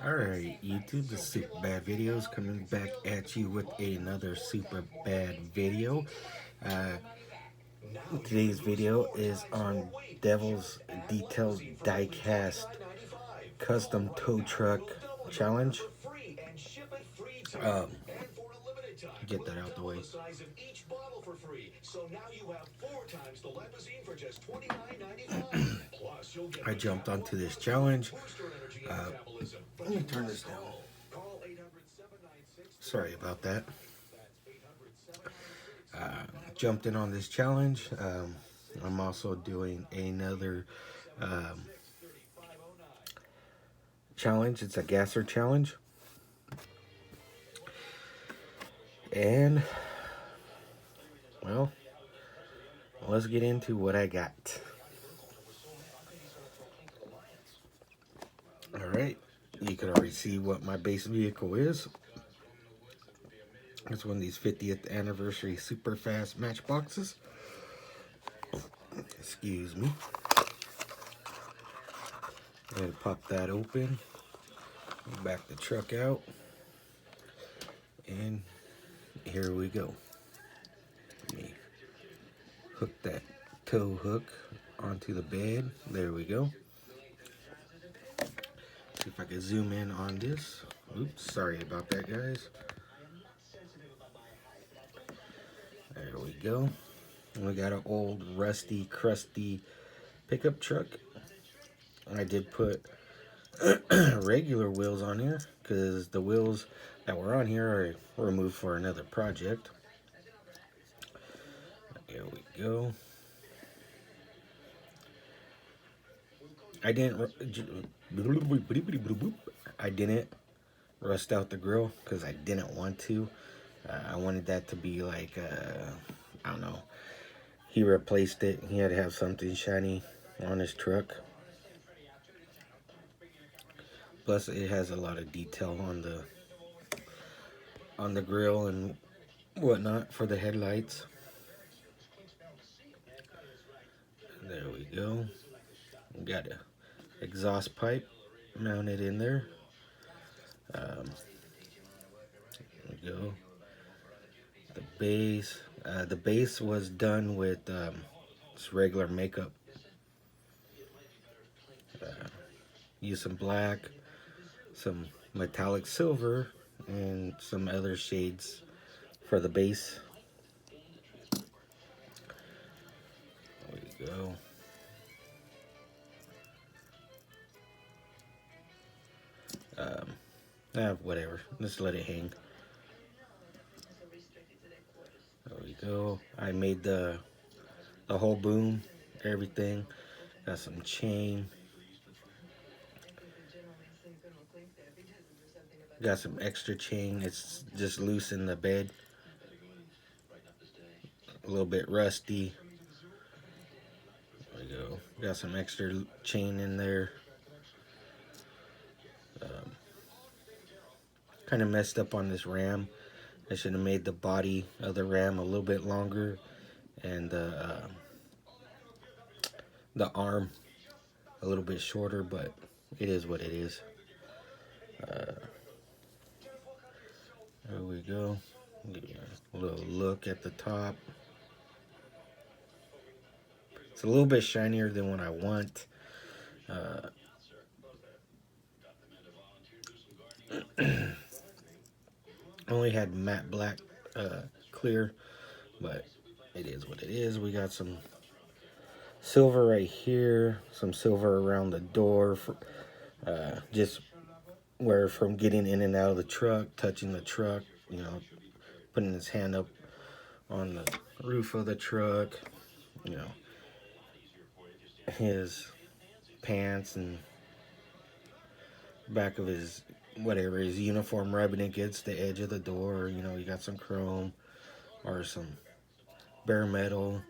Alright, YouTube, the Super Bad Videos coming back at you with another Super Bad video. Uh, Today's video is on Devil's Details Diecast Custom Tow Truck Challenge. Um, get that out the way. I jumped onto this challenge. Uh, Let me turn this down. Sorry about that. Jumped in on this challenge. I'm also doing another um, challenge. It's a gasser challenge. And, well, let's get into what I got. Alright, you can already see what my base vehicle is. It's one of these 50th anniversary super fast matchboxes. Excuse me. And pop that open. Back the truck out. And here we go. Let me hook that tow hook onto the bed. There we go. See if I can zoom in on this. Oops, sorry about that, guys. There we go. We got an old rusty, crusty pickup truck. I did put regular wheels on here because the wheels that were on here are removed for another project. There we go. I didn't rust out the grill because I didn't want to. I wanted that to be like, I don't know. He replaced it. He had to have something shiny on his truck. Plus, it has a lot of detail on the grill and whatnot for the headlights. There we go. We got a exhaust pipe mounted in there. There we go. The base was done with just regular makeup. Use some black, some metallic silver, and some other shades for the base. There we go. Whatever. Just let it hang. There we go. I made the whole boom, everything. Got some chain. Got some extra chain. It's just loose in the bed. A little bit rusty. There we go. Got some extra chain in there. Kind of messed up on this ram. I should have made the body of the ram a little bit longer and the arm a little bit shorter, but it is what it is. There we go. A little look at the top. It's a little bit shinier than what I want. Only had matte black clear, but it is what it is. We got some silver right here, some silver around the door, for, just where from getting in and out of the truck, touching the truck, you know, putting his hand up on the roof of the truck, you know, his pants and back of his whatever, his uniform rubbing against the edge of the door. You know, you got some chrome or some bare metal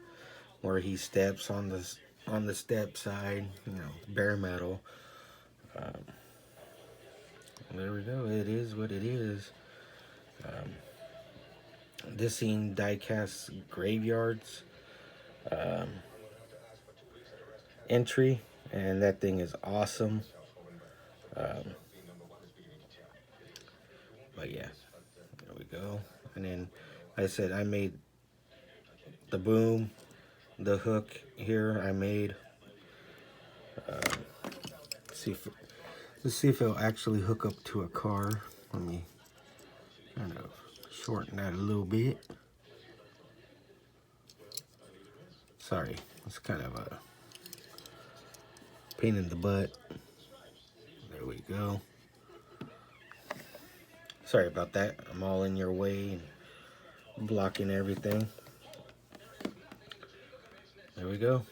where he steps on the step side, you know, bare metal. There we go. It is what it is. This scene diecast graveyards entry, and that thing is awesome. go. And then, like I said, I made the boom, the hook here. I made. See if let's see if it'll actually hook up to a car. Let me kind of shorten that a little bit. Sorry, it's kind of a pain in the butt. There we go. Sorry about that. I'm all in your way and blocking everything. There we go.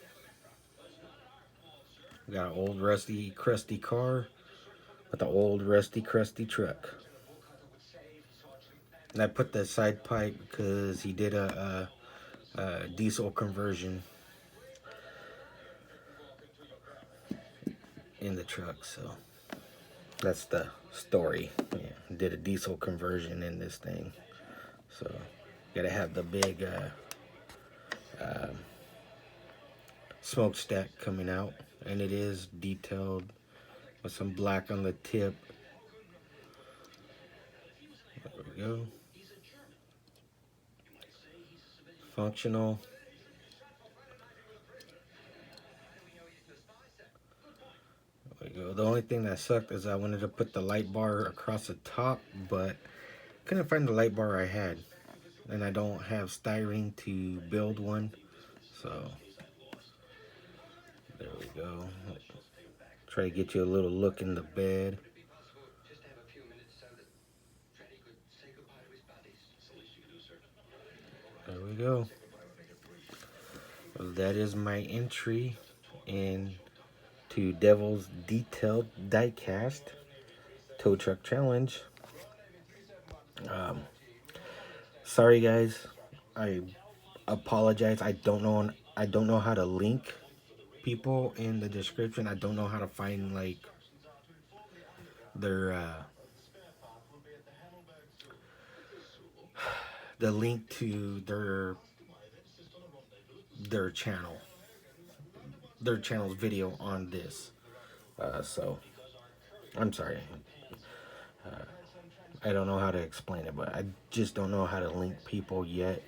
We got an old rusty crusty car with an old rusty crusty truck. And I put the side pipe because he did a diesel conversion in the truck, so that's the story. Yeah, did a diesel conversion in this thing, so gotta have the big smokestack coming out, and it is detailed with some black on the tip. There we go. Functional. There we go. The only thing that sucked is I wanted to put the light bar across the top, but couldn't find the light bar I had, and I don't have styrene to build one, so there we go. Try to get you a little look in the bed. There we go. Well, that is my entry into Devil's Detailed Diecast Tow Truck Challenge. Sorry guys, I apologize. I don't know how to link people in the description. I don't know how to find like their the link to their channel, their channel's video on this. So I'm sorry. I don't know how to explain it, but I just don't know how to link people yet.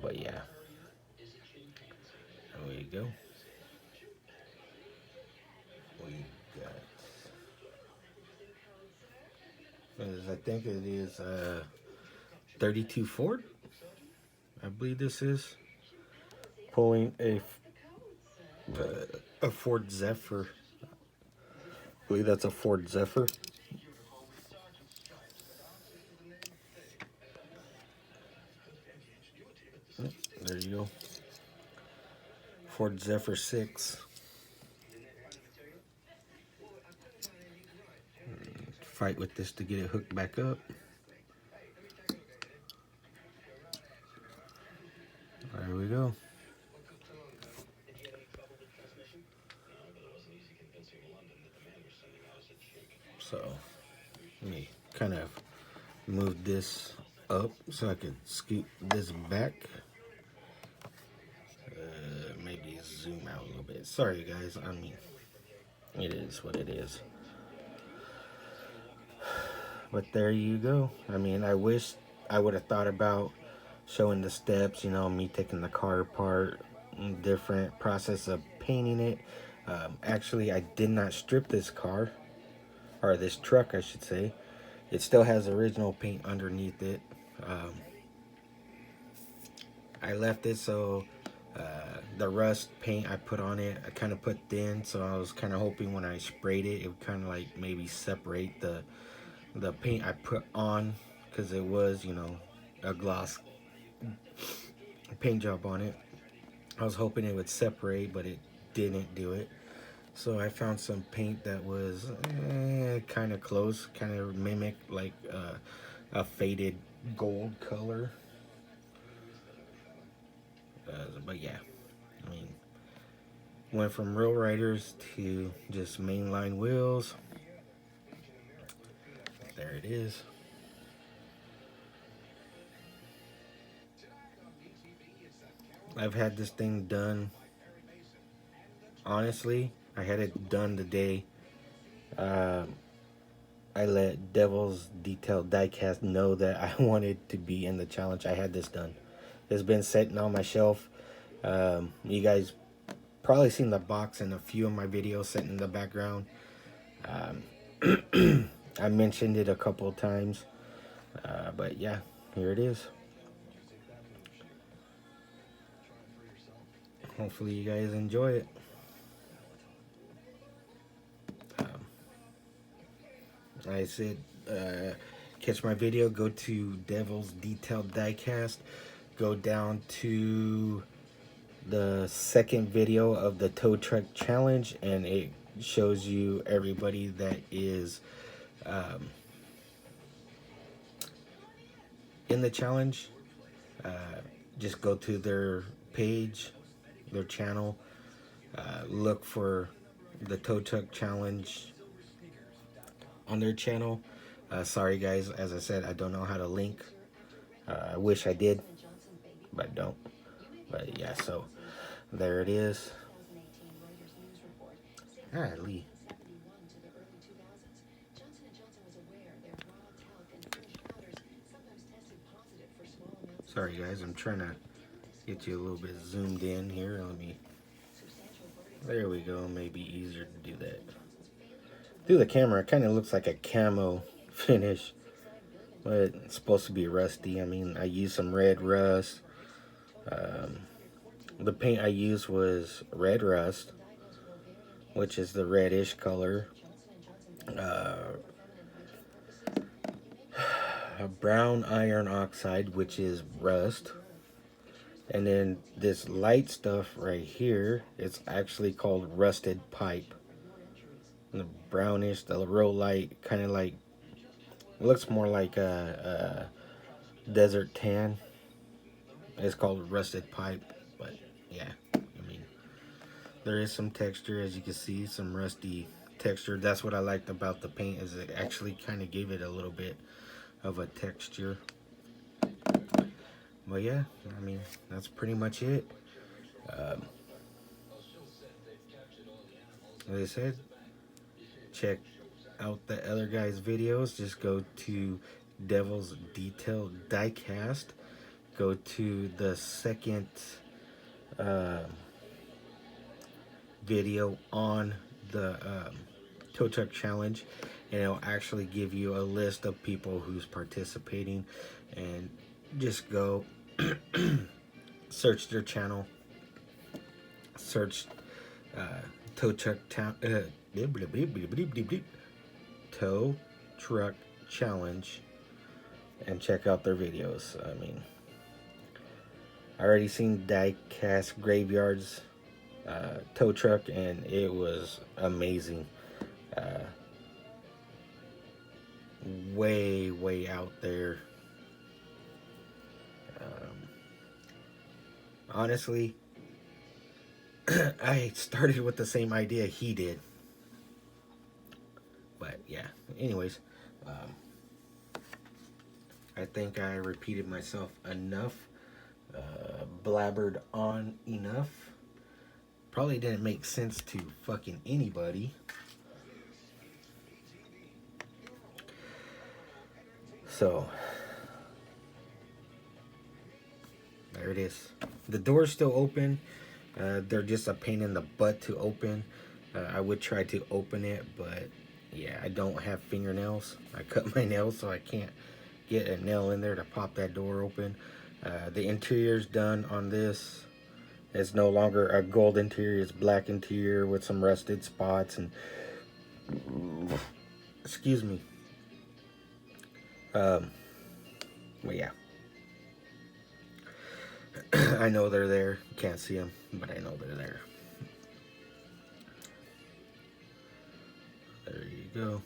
But yeah, there you go. We got, I think it is 32 Ford. I believe this is pulling a Ford Zephyr. I believe that's a Ford Zephyr. There you go. Ford Zephyr 6. Fight with this to get it hooked back up. There we go. So let me kind of move this up so I can scoot this back. Maybe zoom out a little bit. Sorry guys, I mean, it is what it is. But there you go. I mean, I wish I would have thought about showing the steps, you know, me taking the car apart, different process of painting it. Actually, I did not strip this car, or this truck, I should say. It still has original paint underneath it. I left it so the rust paint I put on it, I kind of put thin, so I was kind of hoping when I sprayed it, it would kind of like maybe separate the paint I put on, because it was, you know, a gloss paint job on it. I was hoping it would separate, but it didn't do it. So I found some paint that was kind of close, kind of mimicked like a faded gold color. But yeah, I mean, went from Real Riders to just mainline wheels. There it is. I've had this thing done. Honestly, I had it done the day I let Devil's Detailed Diecast know that I wanted to be in the challenge. I had this done. It's been sitting on my shelf. You guys probably seen the box in a few of my videos sitting in the background. I mentioned it a couple of times. But yeah, here it is. Hopefully you guys enjoy it. Like I said, catch my video, go to Devil's Detailed Diecast, go down to the second video of the tow truck challenge, and it shows you everybody that is in the challenge. Just go to their page, their channel, look for the tow truck challenge on their channel. Sorry guys, as I said, I don't know how to link. I wish I did, but I don't. But yeah, so there it is. Lee. Sorry guys, I'm trying to get you a little bit zoomed in here. There we go, maybe easier to do that. Through the camera, it kind of looks like a camo finish, but it's supposed to be rusty. I mean, I used some red rust. The paint I used was red rust, which is the reddish color. A brown iron oxide, which is rust. And then this light stuff right here, it's actually called rusted pipe. And the brownish, the real light, kind of like, it looks more like a desert tan. It's called rusted pipe, but yeah, I mean, there is some texture, as you can see, some rusty texture. That's what I liked about the paint, is it actually kind of gave it a little bit of a texture. But yeah, I mean, that's pretty much it. Like I said, check out the other guys' videos. Just go to Devil's Detailed Diecast. Go to the second video on the tow truck challenge, and it'll actually give you a list of people who's participating. And just go search their channel, search tow truck tow truck challenge, and check out their videos. I mean, I already seen Diecast Graveyard's tow truck, and it was amazing. Way out there. Honestly, I started with the same idea he did. But yeah, anyways, I think I repeated myself enough, blabbered on enough. Probably didn't make sense to fucking anybody. So, there it is. The door's still open. They're just a pain in the butt to open. I would try to open it, but yeah, I don't have fingernails. I cut my nails, so I can't get a nail in there to pop that door open. The interior's done on this. It's no longer a gold interior, it's black interior with some rusted spots and excuse me. Well, yeah. I know they're there. Can't see them, but I know they're there. There you go.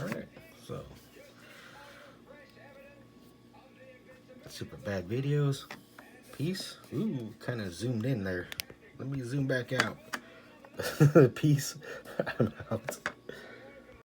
Alright, so super bad videos. Peace. Ooh, kind of zoomed in there. Let me zoom back out. Peace. I'm out.